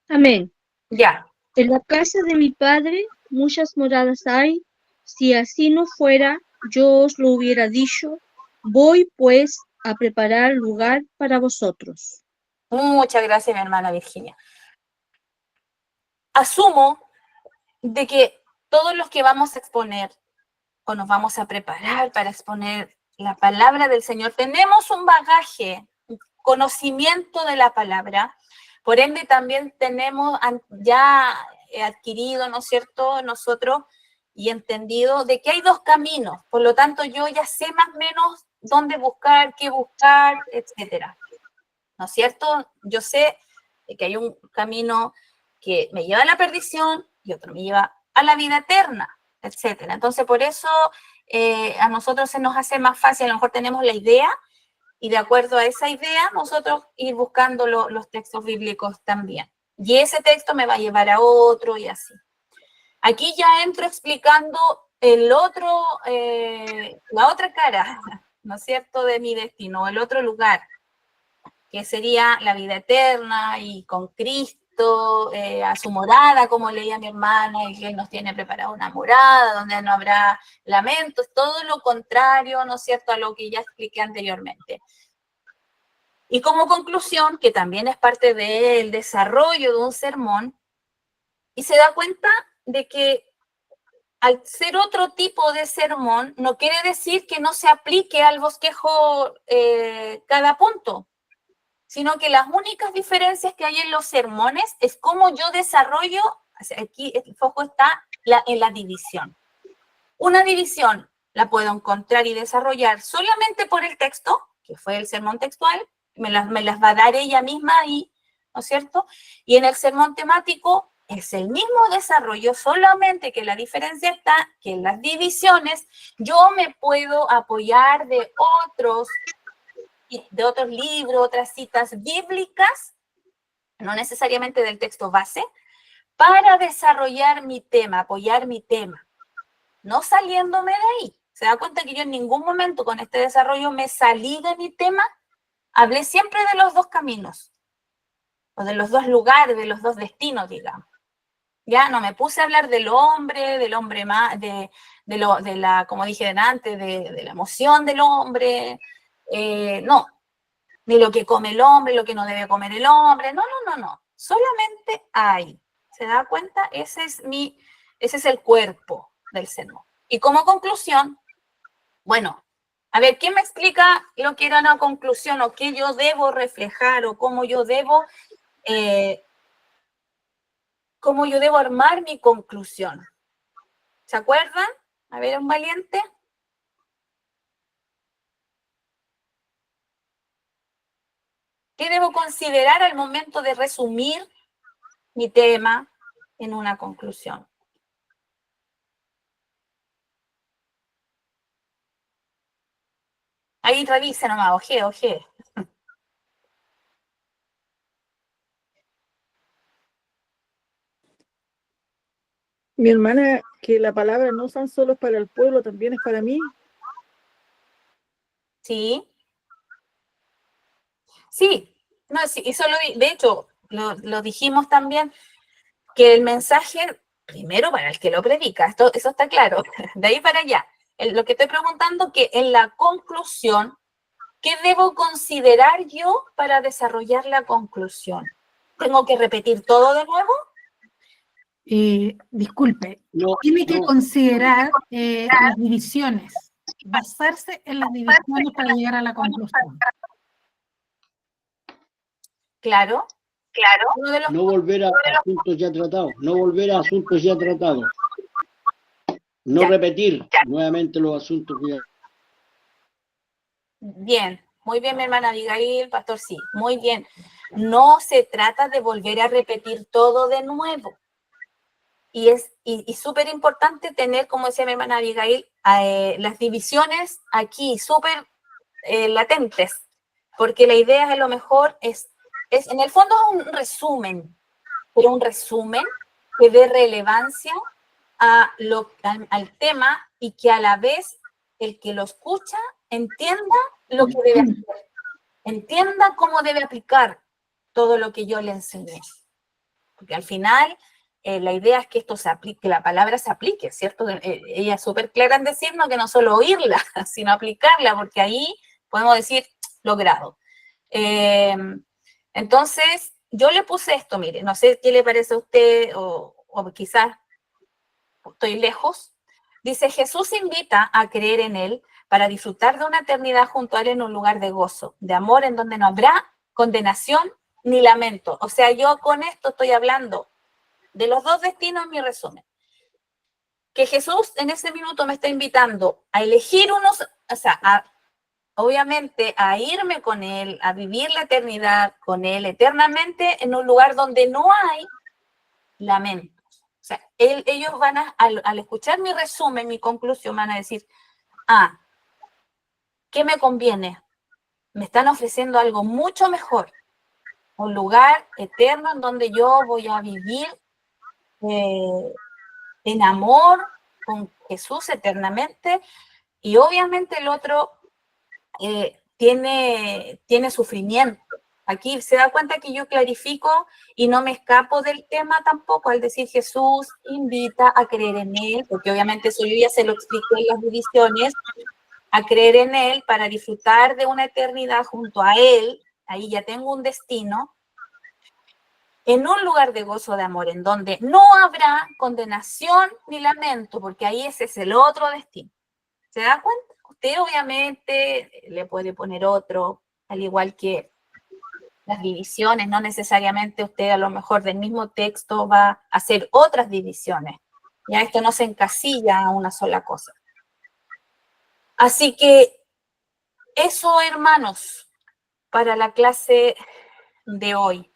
H: Amén.
A: Ya.
H: En la casa de mi padre muchas moradas hay. Si así no fuera, yo os lo hubiera dicho. Voy pues a preparar lugar para vosotros.
A: Muchas gracias, mi hermana Virginia. Asumo de que todos los que vamos a exponer o nos vamos a preparar para exponer la palabra del Señor, tenemos un bagaje, un conocimiento de la palabra, por ende también tenemos ya adquirido, ¿no es cierto?, nosotros y entendido de que hay dos caminos, por lo tanto yo ya sé más o menos dónde buscar, qué buscar, etcétera, ¿no es cierto? Yo sé que hay un camino que me lleva a la perdición y otro me lleva a la vida eterna, etcétera. Entonces, por eso a nosotros se nos hace más fácil, a lo mejor tenemos la idea y de acuerdo a esa idea nosotros ir buscando los textos bíblicos también. Y ese texto me va a llevar a otro y así. Aquí ya entro explicando el otro, la otra cara, ¿no es cierto?, de mi destino, el otro lugar, que sería la vida eterna y con Cristo, a su morada, como leía mi hermana, y que Él nos tiene preparada una morada donde no habrá lamentos, todo lo contrario, ¿no es cierto?, a lo que ya expliqué anteriormente. Y como conclusión, que también es parte del desarrollo de un sermón, y se da cuenta de que al ser otro tipo de sermón, no quiere decir que no se aplique al bosquejo cada punto, sino que las únicas diferencias que hay en los sermones es cómo yo desarrollo, aquí el foco está en la división. Una división la puedo encontrar y desarrollar solamente por el texto, que fue el sermón textual, me las va a dar ella misma ahí, ¿no es cierto? Y en el sermón temático es el mismo desarrollo, solamente que la diferencia está que en las divisiones yo me puedo apoyar de otros libros, otras citas bíblicas, no necesariamente del texto base, para desarrollar mi tema, apoyar mi tema, no saliéndome de ahí. ¿Se da cuenta que yo en ningún momento con este desarrollo me salí de mi tema? Hablé siempre de los dos caminos, o de los dos lugares, de los dos destinos, digamos. Ya no me puse a hablar del hombre más, de la, como dije antes, de la emoción del hombre, no, ni lo que come el hombre, lo que no debe comer el hombre, no, solamente hay. ¿Se da cuenta? Ese es el cuerpo del sermón. Y como conclusión, bueno, a ver, ¿quién me explica lo que era una conclusión o qué yo debo reflejar o cómo yo debo armar mi conclusión? ¿Se acuerdan? A ver, un valiente. ¿Qué debo considerar al momento de resumir mi tema en una conclusión? Ahí revisa nomás, oje.
I: Mi hermana, que la palabra no son solo para el pueblo, también es para mí.
A: Sí. Sí, no, sí, eso de hecho, lo dijimos también, que el mensaje, primero para el que lo predica, eso está claro, de ahí para allá. Lo que estoy preguntando, que en la conclusión, ¿qué debo considerar yo para desarrollar la conclusión? ¿Tengo que repetir todo de nuevo?
J: Disculpe,
C: No,
J: tiene que
C: no.
J: considerar las divisiones, basarse en las divisiones para llegar a la conclusión.
A: Claro. Uno de los
C: No volver a asuntos ya tratados. No volver a asuntos ya tratados. No repetir nuevamente los asuntos que ya.
A: Bien, muy bien, mi hermana Abigail, pastor, sí, muy bien. No se trata de volver a repetir todo de nuevo. y súper importante tener, como decía mi hermana Abigail, las divisiones aquí súper latentes, porque la idea a lo mejor es, en el fondo es un resumen, pero un resumen que dé relevancia al tema y que a la vez el que lo escucha entienda lo que debe hacer, entienda cómo debe aplicar todo lo que yo le enseñé. Porque al final la idea es que esto se aplique, que la palabra se aplique, ¿cierto? Ella es súper clara en decirnos que no solo oírla, sino aplicarla, porque ahí podemos decir logrado. Entonces, yo le puse esto, mire, no sé qué le parece a usted, o quizás estoy lejos. Dice, Jesús invita a creer en Él para disfrutar de una eternidad junto a Él en un lugar de gozo, de amor, en donde no habrá condenación ni lamento. O sea, yo con esto estoy hablando de los dos destinos en mi resumen. Que Jesús en ese minuto me está invitando a elegir unos, o sea, obviamente a irme con Él, a vivir la eternidad con Él eternamente en un lugar donde no hay lamento. O sea, ellos van al escuchar mi resumen, mi conclusión, van a decir, ¿qué me conviene? Me están ofreciendo algo mucho mejor, un lugar eterno en donde yo voy a vivir en amor con Jesús eternamente, y obviamente el otro tiene sufrimiento. Aquí se da cuenta que yo clarifico y no me escapo del tema tampoco al decir Jesús invita a creer en Él, porque obviamente eso yo ya se lo expliqué en las divisiones, a creer en Él para disfrutar de una eternidad junto a Él, ahí ya tengo un destino, en un lugar de gozo, de amor, en donde no habrá condenación ni lamento, porque ahí ese es el otro destino. ¿Se da cuenta? Usted obviamente le puede poner otro, al igual que las divisiones, no necesariamente usted a lo mejor del mismo texto va a hacer otras divisiones. Ya esto no se encasilla a una sola cosa. Así que eso, hermanos, para la clase de hoy,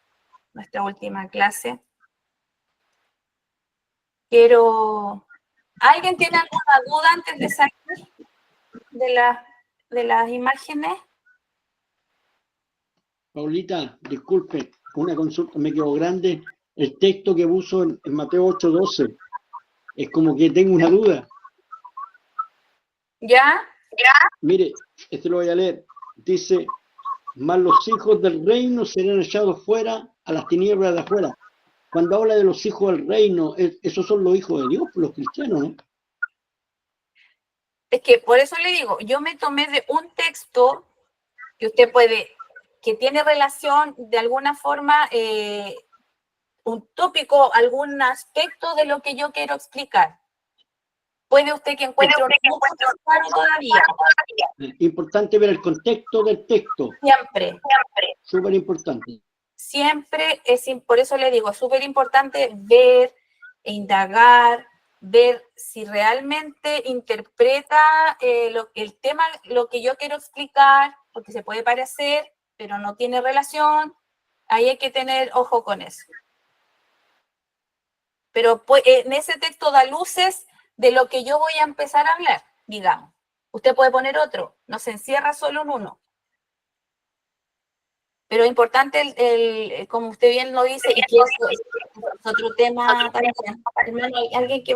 A: nuestra última clase. ¿Alguien tiene alguna duda antes de salir de las imágenes?
C: Paulita, disculpe, una consulta, me quedó grande el texto que puso en Mateo 8:12. Es como que tengo una duda.
A: ¿Ya?
C: Mire, este lo voy a leer. Dice, mas los hijos del reino serán echados fuera a las tinieblas de afuera. Cuando habla de los hijos del reino, esos son los hijos de Dios, los cristianos, ¿no?
A: Es que por eso le digo, yo me tomé de un texto que usted que tiene relación de alguna forma, un tópico, algún aspecto de lo que yo quiero explicar. Puede usted que encuentre un claro todavía.
C: Importante ver el contexto del texto.
A: Siempre.
C: Súper importante.
A: Siempre por eso le digo, es súper importante ver e indagar, ver si realmente interpreta el tema, lo que yo quiero explicar, porque se puede parecer, pero no tiene relación. Ahí hay que tener ojo con eso. Pero en ese texto da luces de lo que yo voy a empezar a hablar, digamos. Usted puede poner otro, no se encierra solo en uno. Pero es importante, como usted bien lo dice, y que eso es otro tema también, hermano, alguien que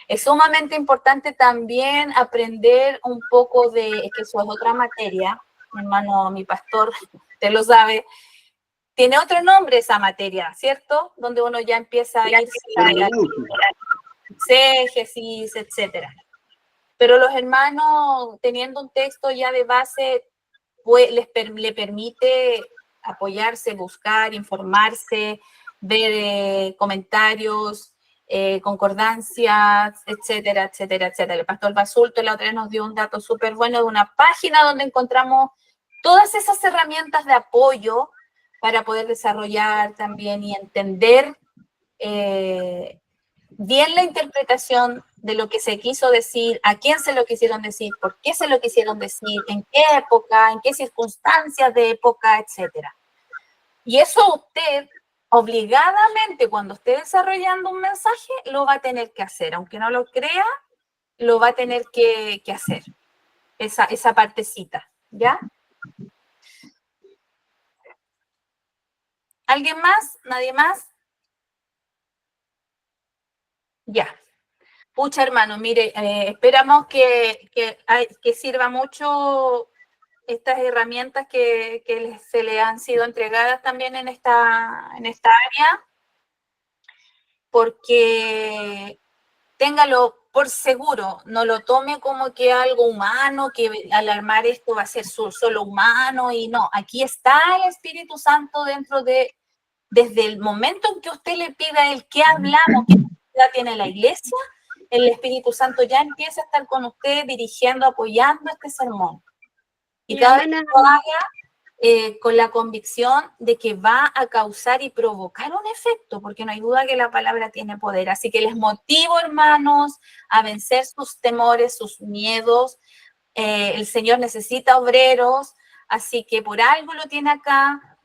A: es sumamente importante también aprender un poco que eso es otra materia, hermano, mi pastor, usted lo sabe, tiene otro nombre esa materia, ¿cierto? Donde uno ya empieza a irse a exégesis, etcétera. Pero los hermanos, teniendo un texto ya de base, le permite apoyarse, buscar, informarse, ver comentarios, concordancias, etcétera, etcétera, etcétera. El pastor Basulto la otra vez nos dio un dato súper bueno de una página donde encontramos todas esas herramientas de apoyo para poder desarrollar también y entender bien la interpretación de lo que se quiso decir, a quién se lo quisieron decir, por qué se lo quisieron decir, en qué época, en qué circunstancias de época, etc. Y eso usted, obligadamente cuando esté desarrollando un mensaje, lo va a tener que hacer. Aunque no lo crea, lo va a tener que hacer. Esa partecita, ¿ya? ¿Alguien más? ¿Nadie más? Ya. Pucha, hermano, mire, esperamos que sirva mucho estas herramientas que se le han sido entregadas también en esta área, porque téngalo por seguro, no lo tome como que algo humano, que al armar esto va a ser solo humano, y no, aquí está el Espíritu Santo desde el momento en que usted le pida a él qué hablamos, qué necesidad tiene la iglesia, el Espíritu Santo ya empieza a estar con usted, dirigiendo, apoyando este sermón. Y cada vez que lo haga con la convicción de que va a causar y provocar un efecto, porque no hay duda que la palabra tiene poder. Así que les motivo, hermanos, a vencer sus temores, sus miedos. El Señor necesita obreros, así que por algo lo tiene acá.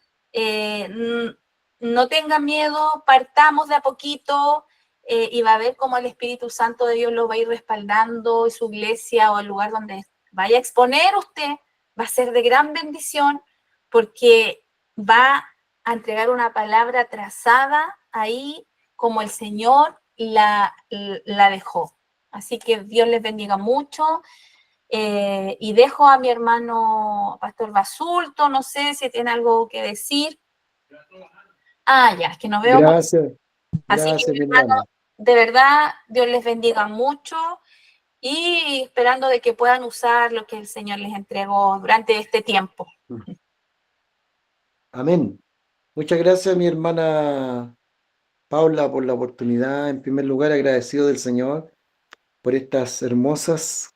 A: No tengan miedo, partamos de a poquito. Y va a ver cómo el Espíritu Santo de Dios lo va a ir respaldando, y su iglesia o el lugar donde vaya a exponer usted va a ser de gran bendición, porque va a entregar una palabra trazada ahí como el Señor la dejó. Así que Dios les bendiga mucho. Y dejo a mi hermano Pastor Basulto, no sé si tiene algo que decir. Ya, es que no veo.
K: Gracias.
A: Así
K: Gracias,
A: que,
K: mi hermana.
A: de verdad, Dios les bendiga mucho, y esperando de que puedan usar lo que el Señor les entregó durante este tiempo.
K: Amén. Muchas gracias, mi hermana Paula, por la oportunidad. En primer lugar, agradecido del Señor por estas hermosas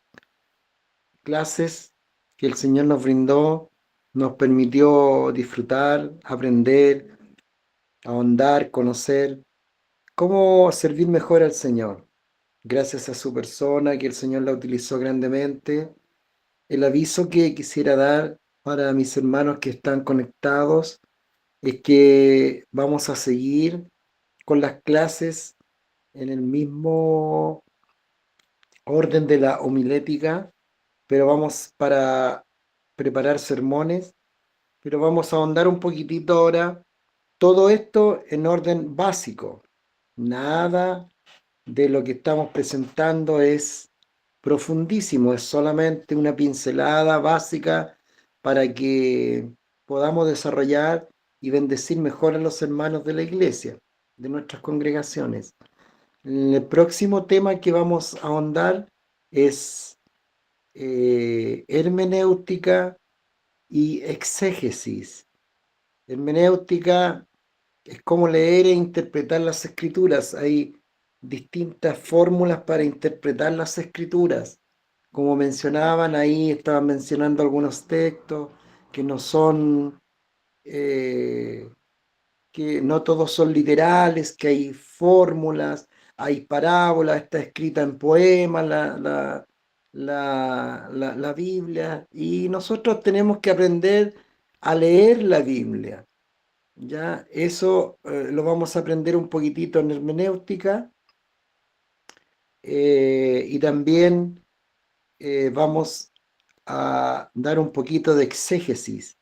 K: clases que el Señor nos brindó, nos permitió disfrutar, aprender, ahondar, conocer cómo servir mejor al Señor. Gracias a su persona, que el Señor la utilizó grandemente. El aviso que quisiera dar para mis hermanos que están conectados es que vamos a seguir con las clases en el mismo orden de la homilética, pero vamos para preparar sermones, pero vamos a ahondar un poquitito ahora, todo esto en orden básico. Nada de lo que estamos presentando es profundísimo, es solamente una pincelada básica para que podamos desarrollar y bendecir mejor a los hermanos de la iglesia, de nuestras congregaciones. El próximo tema que vamos a ahondar es hermenéutica y exégesis. Hermenéutica es como leer e interpretar las escrituras. Hay distintas fórmulas para interpretar las escrituras. Como mencionaban ahí, estaban mencionando algunos textos que no son, que no todos son literales, que hay fórmulas, hay parábolas, está escrita en poemas la Biblia, y nosotros tenemos que aprender a leer la Biblia. Ya, eso lo vamos a aprender un poquitito en hermenéutica, y también vamos a dar un poquito de exégesis.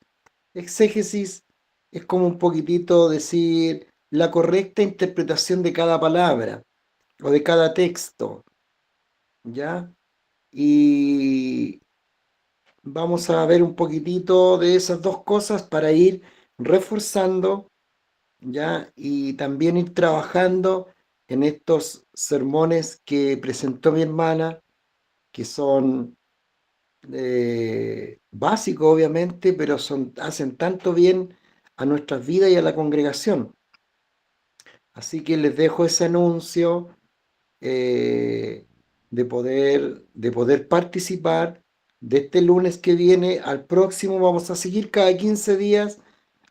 K: Exégesis es como un poquitito decir la correcta interpretación de cada palabra o de cada texto, ¿ya? Y vamos a ver un poquitito de esas dos cosas para ir reforzando, ¿ya? Y también ir trabajando en estos sermones que presentó mi hermana, que son básicos obviamente, pero hacen tanto bien a nuestras vidas y a la congregación. Así que les dejo ese anuncio de poder participar. De este lunes que viene al próximo vamos a seguir cada 15 días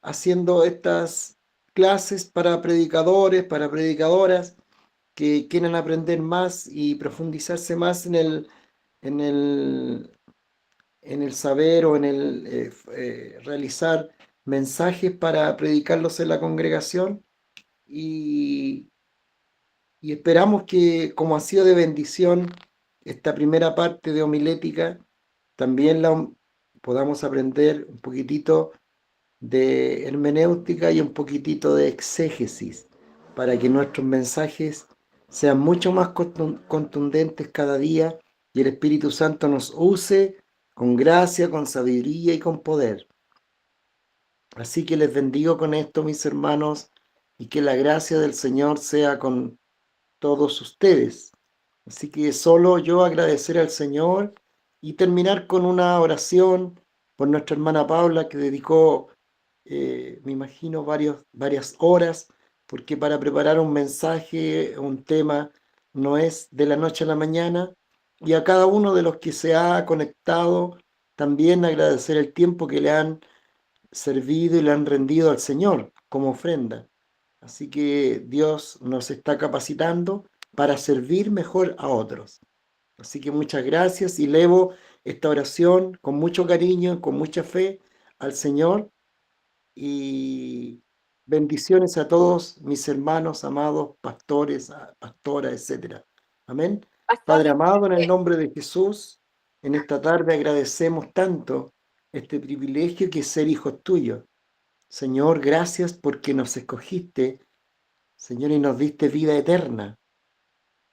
K: haciendo estas clases para predicadores, para predicadoras que quieran aprender más y profundizarse más en el saber o en el realizar mensajes para predicarlos en la congregación. y esperamos que, como ha sido de bendición esta primera parte de homilética, también podamos aprender un poquitito de hermenéutica y un poquitito de exégesis, para que nuestros mensajes sean mucho más contundentes cada día y el Espíritu Santo nos use con gracia, con sabiduría y con poder. Así que les bendigo con esto, mis hermanos, y que la gracia del Señor sea con todos ustedes. Así que solo yo agradecer al Señor y terminar con una oración por nuestra hermana Paula, que dedicó, me imagino, varias horas, porque para preparar un mensaje, un tema, no es de la noche a la mañana. Y a cada uno de los que se ha conectado, también agradecer el tiempo que le han servido y le han rendido al Señor como ofrenda. Así que Dios nos está capacitando para servir mejor a otros. Así que muchas gracias y elevo esta oración con mucho cariño, con mucha fe al Señor, y bendiciones a todos mis hermanos amados, pastores, pastoras, etcétera. Amén.
A: Pastor,
K: Padre amado, en el nombre de Jesús, en esta tarde agradecemos tanto este privilegio que es ser hijos tuyos. Señor, gracias porque nos escogiste, Señor, y nos diste vida eterna.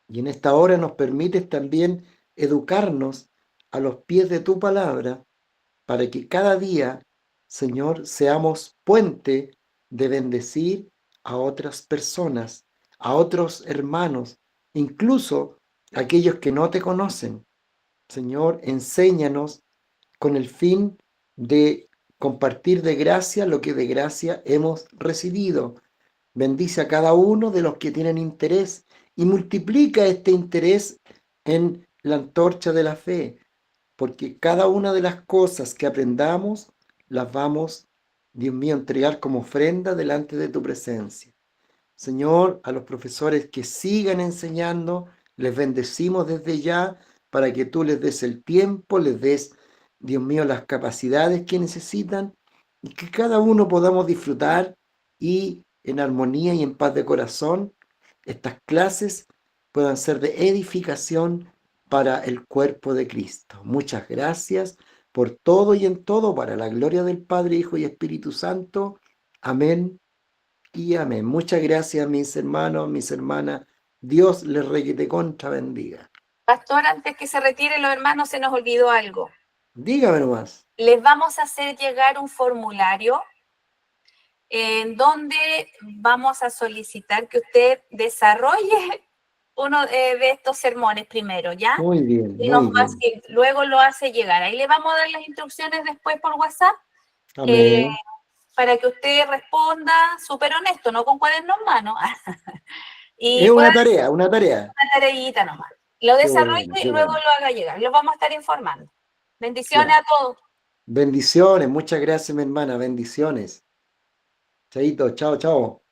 K: Y en esta hora nos permites también educarnos a los pies de tu palabra, para que cada día, Señor, seamos puente de bendecir a otras personas, a otros hermanos, incluso aquellos que no te conocen. Señor, enséñanos con el fin de compartir de gracia lo que de gracia hemos recibido. Bendice a cada uno de los que tienen interés y multiplica este interés en la antorcha de la fe, porque cada una de las cosas que aprendamos las vamos, Dios mío, a entregar como ofrenda delante de tu presencia. Señor, a los profesores que sigan enseñando, les bendecimos desde ya para que tú les des el tiempo, les des, Dios mío, las capacidades que necesitan, y que cada uno podamos disfrutar y en armonía y en paz de corazón estas clases puedan ser de edificación para el cuerpo de Cristo. Muchas gracias por todo y en todo, para la gloria del Padre, Hijo y Espíritu Santo. Amén y amén. Muchas gracias, mis hermanos, mis hermanas. Dios les requete contra bendiga.
A: Pastor, antes que se retiren los hermanos, se nos olvidó algo.
K: Dígame nomás.
A: Les vamos a hacer llegar un formulario en donde vamos a solicitar que usted desarrolle uno de estos sermones primero, ¿ya?
K: Muy bien,
A: Y
K: muy bien.
A: luego lo hace llegar. Ahí le vamos a dar las instrucciones después por WhatsApp.
K: Amén.
A: Para que usted responda súper honesto, no con cuadernos en mano. Y
K: Es
A: pueda
K: una
A: hacer
K: tarea, una tarea.
A: una tareita nomás. Lo
K: Qué
A: desarrolle
K: bueno,
A: y
K: qué
A: luego
K: bueno.
A: lo haga llegar. Los vamos a estar informando. Bendiciones
K: Claro.
A: a todos.
K: Bendiciones, muchas gracias, mi hermana. Bendiciones. Chaito, chao, chao.